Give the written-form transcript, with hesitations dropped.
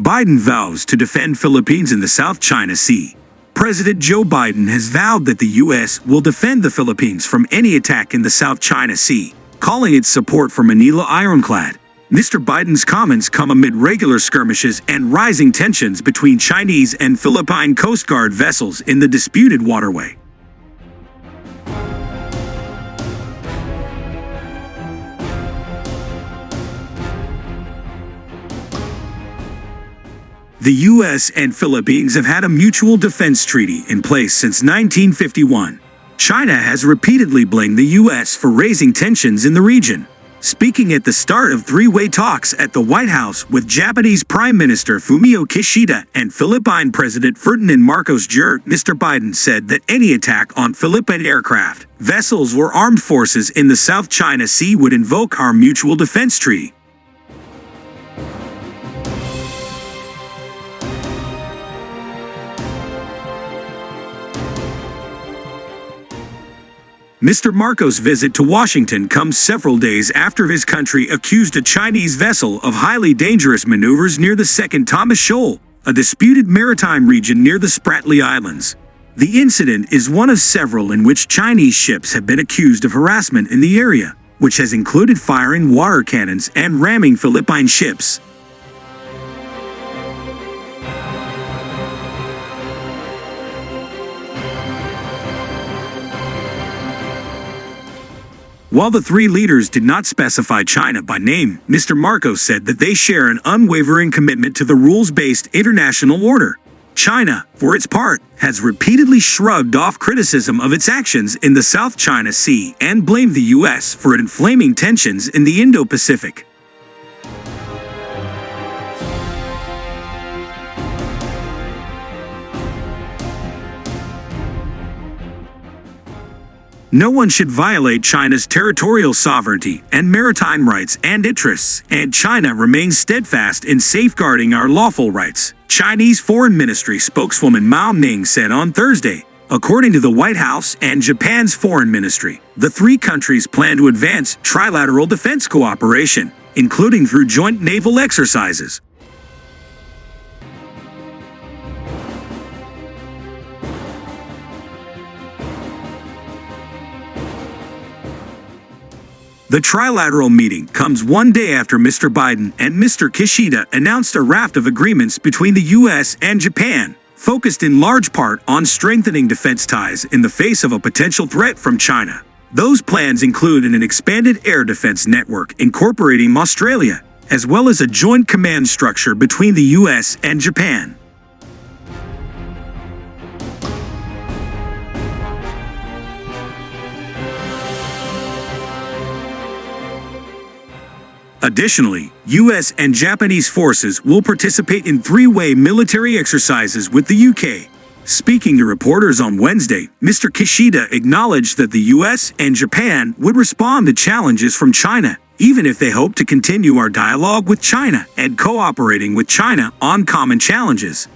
Biden vows to defend Philippines in the South China Sea. President Joe Biden has vowed that the U.S. will defend the Philippines from any attack in the South China Sea, calling its support for Manila ironclad. Mr. Biden's comments come amid regular skirmishes and rising tensions between Chinese and Philippine Coast Guard vessels in the disputed waterway. The U.S. and Philippines have had a mutual defense treaty in place since 1951. China has repeatedly blamed the U.S. for raising tensions in the region. Speaking at the start of three-way talks at the White House with Japanese Prime Minister Fumio Kishida and Philippine President Ferdinand Marcos Jr., Mr. Biden said that any attack on Philippine aircraft, vessels or armed forces in the South China Sea would invoke our mutual defense treaty. Mr. Marcos' visit to Washington comes several days after his country accused a Chinese vessel of highly dangerous maneuvers near the Second Thomas Shoal, a disputed maritime region near the Spratly Islands. The incident is one of several in which Chinese ships have been accused of harassment in the area, which has included firing water cannons and ramming Philippine ships. While the three leaders did not specify China by name, Mr. Marcos said that they share an unwavering commitment to the rules-based international order. China, for its part, has repeatedly shrugged off criticism of its actions in the South China Sea and blamed the U.S. for inflaming tensions in the Indo-Pacific. No one should violate China's territorial sovereignty and maritime rights and interests, and China remains steadfast in safeguarding our lawful rights, Chinese Foreign Ministry spokeswoman Mao Ning said on Thursday. According to the White House and Japan's Foreign Ministry, the three countries plan to advance trilateral defense cooperation, including through joint naval exercises. The trilateral meeting comes one day after Mr. Biden and Mr. Kishida announced a raft of agreements between the U.S. and Japan, focused in large part on strengthening defense ties in the face of a potential threat from China. Those plans include an expanded air defense network incorporating Australia, as well as a joint command structure between the U.S. and Japan. Additionally, U.S. and Japanese forces will participate in three-way military exercises with the UK. Speaking to reporters on Wednesday, Mr. Kishida acknowledged that the U.S. and Japan would respond to challenges from China, even if they hope to continue our dialogue with China and cooperating with China on common challenges.